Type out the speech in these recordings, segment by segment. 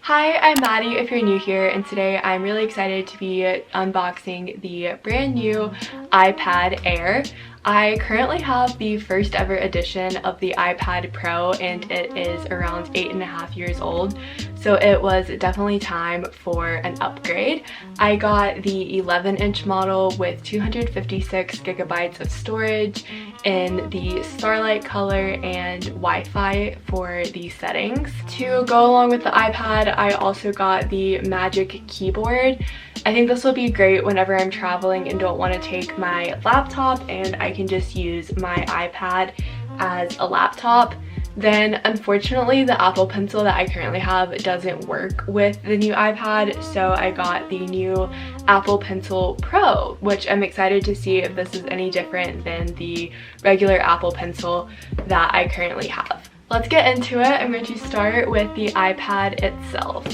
Hi, I'm Maddie if you're new here, and today I'm really excited to be unboxing the brand new iPad Air. I currently have the first ever edition of the iPad Pro and it is around 8.5 years old, so it was definitely time for an upgrade. I got the 11-inch model with 256 gigabytes of storage in the Starlight color and Wi-Fi for the settings. To go along with the iPad, I also got the Magic Keyboard. I think this will be great whenever I'm traveling and don't want to take my laptop and I can just use my iPad as a laptop. Then unfortunately the Apple Pencil that I currently have doesn't work with the new iPad, so I got the new Apple Pencil Pro, which I'm excited to see if this is any different than the regular Apple Pencil that I currently have. Let's get into it. I'm going to start with the iPad itself.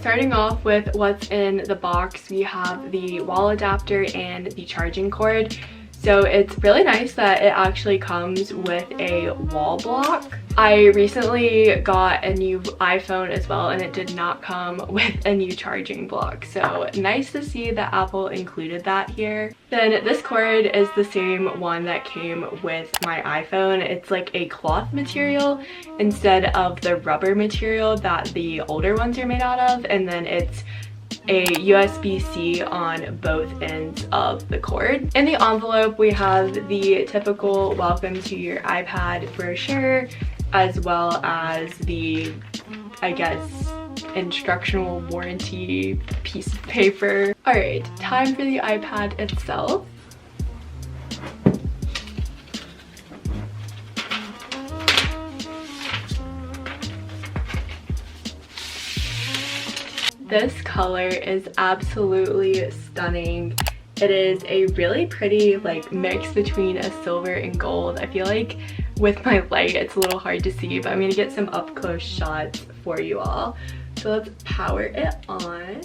Starting off with what's in the box, we have the wall adapter and the charging cord. So it's really nice that it actually comes with a wall block. I recently got a new iPhone as well and it did not come with a new charging block. So nice to see that Apple included that here. Then this cord is the same one that came with my iPhone. It's like a cloth material instead of the rubber material that the older ones are made out of. And then it's a USB-C on both ends of the cord. In the envelope, we have the typical welcome to your iPad brochure, as well as the, I guess, instructional warranty piece of paper. Alright, time for the iPad itself. This color is absolutely stunning. It is a really pretty like mix between a silver and gold. I feel like with my light it's a little hard to see, but I'm gonna get some up close shots for you all. So let's power it on.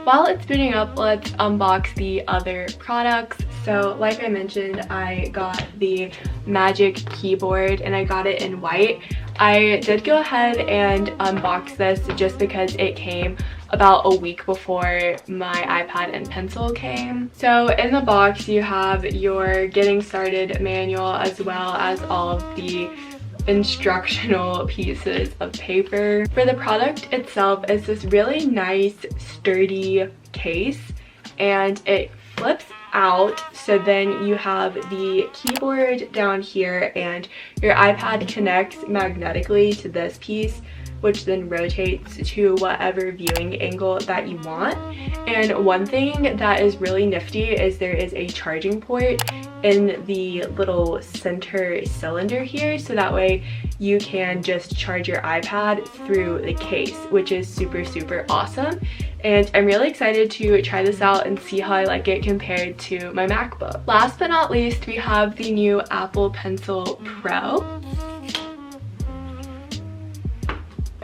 While it's booting up, let's unbox the other products. So like I mentioned, I got the Magic Keyboard and I got it in white. I did go ahead and unbox this just because it came about a week before my iPad and pencil came. So in the box you have your getting started manual as well as all of the instructional pieces of paper. For the product itself, it's this really nice sturdy case and it flips out, so then you have the keyboard down here and your iPad connects magnetically to this piece, which then rotates to whatever viewing angle that you want. And one thing that is really nifty is there is a charging port in the little center cylinder here, so that way you can just charge your iPad through the case, which is super awesome. And I'm really excited to try this out and see how I like it compared to my MacBook. Last but not least, we have the new Apple Pencil Pro.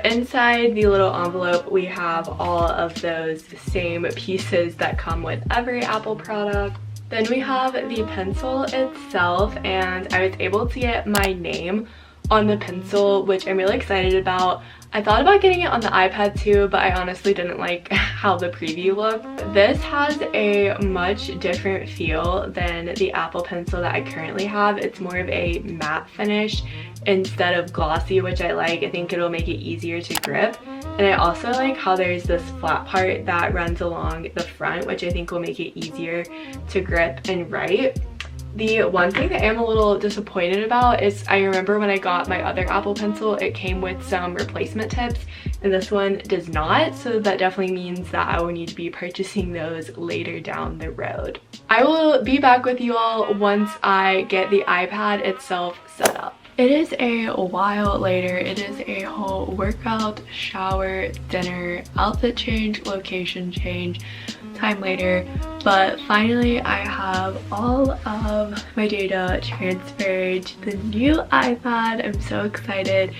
Inside the little envelope, we have all of those same pieces that come with every Apple product. Then we have the pencil itself, and I was able to get my name on the pencil, which I'm really excited about. I thought about getting it on the iPad too, but I honestly didn't like how the preview looked. This has a much different feel than the Apple Pencil that I currently have. It's more of a matte finish instead of glossy, which I like. I think it'll make it easier to grip. And I also like how there's this flat part that runs along the front, which I think will make it easier to grip and write. The one thing that I'm a little disappointed about is I remember when I got my other Apple Pencil, it came with some replacement tips and this one does not, so that definitely means that I will need to be purchasing those later down the road. I will be back with you all once I get the iPad itself set up. It is a while later. It is a whole workout, shower, dinner, outfit change, location change, time later, but finally I have all of my data transferred to the new iPad. I'm so excited.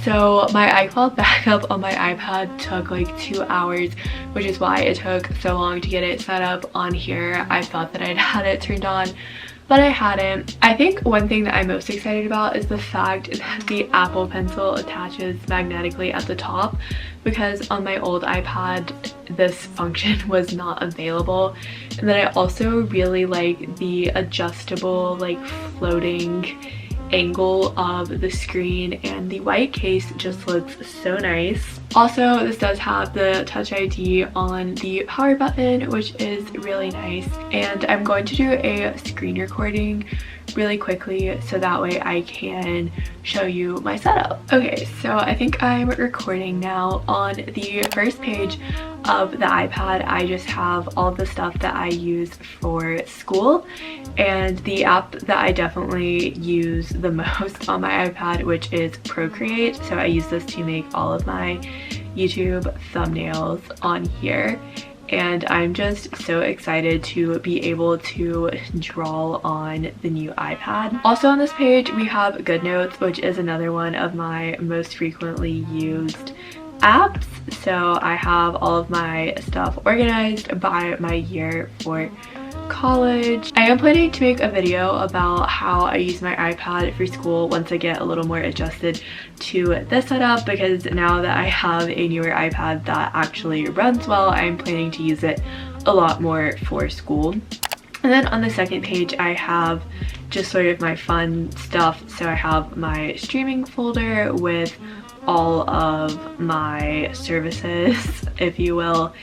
So my iCloud backup on my iPad took like 2 hours, which is why it took so long to get it set up on here. I thought that I'd had it turned on, but I hadn't. I think one thing that I'm most excited about is the fact that the Apple Pencil attaches magnetically at the top, because on my old iPad this function was not available. And then I also really like the adjustable like floating angle of the screen, and the white case just looks so nice. Also, this does have the Touch ID on the power button, which is really nice. And I'm going to do a screen recording really quickly so that way I can show you my setup. Okay, so I think I'm recording now. On the first page of the iPad, I just have all the stuff that I use for school, and the app that I definitely use the most on my iPad, which is Procreate. So I use this to make all of my YouTube thumbnails on here, and I'm just so excited to be able to draw on the new iPad. Also on this page we have GoodNotes, which is another one of my most frequently used apps. So I have all of my stuff organized by my year for college. I am planning to make a video about how I use my iPad for school once I get a little more adjusted to this setup, because now that I have a newer iPad that actually runs well, I'm planning to use it a lot more for school. And then on the second page I have just sort of my fun stuff. So I have my streaming folder with all of my services, if you will,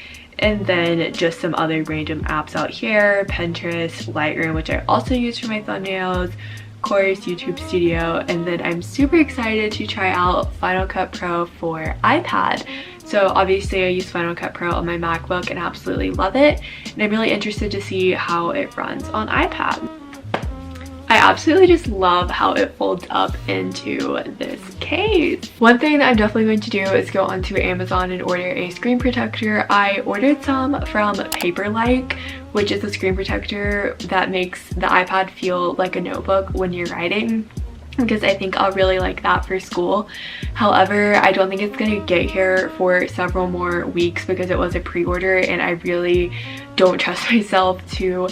and then just some other random apps out here: Pinterest, Lightroom, which I also use for my thumbnails, of course YouTube Studio, and then I'm super excited to try out Final Cut Pro for iPad. So obviously I use Final Cut Pro on my MacBook and absolutely love it, and I'm really interested to see how it runs on iPad. I absolutely just love how it folds up into this case. One thing that I'm definitely going to do is go onto Amazon and order a screen protector. I ordered some from Paperlike, which is a screen protector that makes the iPad feel like a notebook when you're writing, because I think I'll really like that for school. However, I don't think it's going to get here for several more weeks because it was a pre-order, and I really don't trust myself to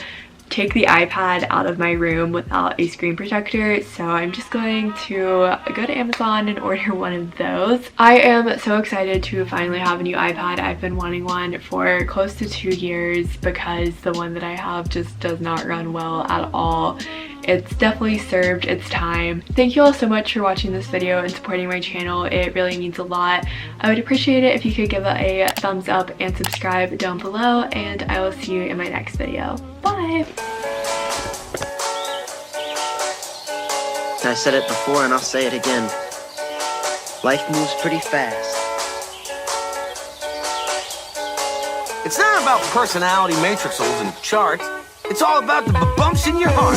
take the iPad out of my room without a screen protector. So I'm just going to go to Amazon and order one of those. I am so excited to finally have a new iPad. I've been wanting one for close to 2 years because the one that I have just does not run well at all. It's definitely served its time. Thank you all so much for watching this video and supporting my channel. It really means a lot. I would appreciate it if you could give it a thumbs up and subscribe down below, and I will see you in my next video. Bye! I said it before and I'll say it again. Life moves pretty fast. It's not about personality matrices and charts. It's all about the bumps in your heart.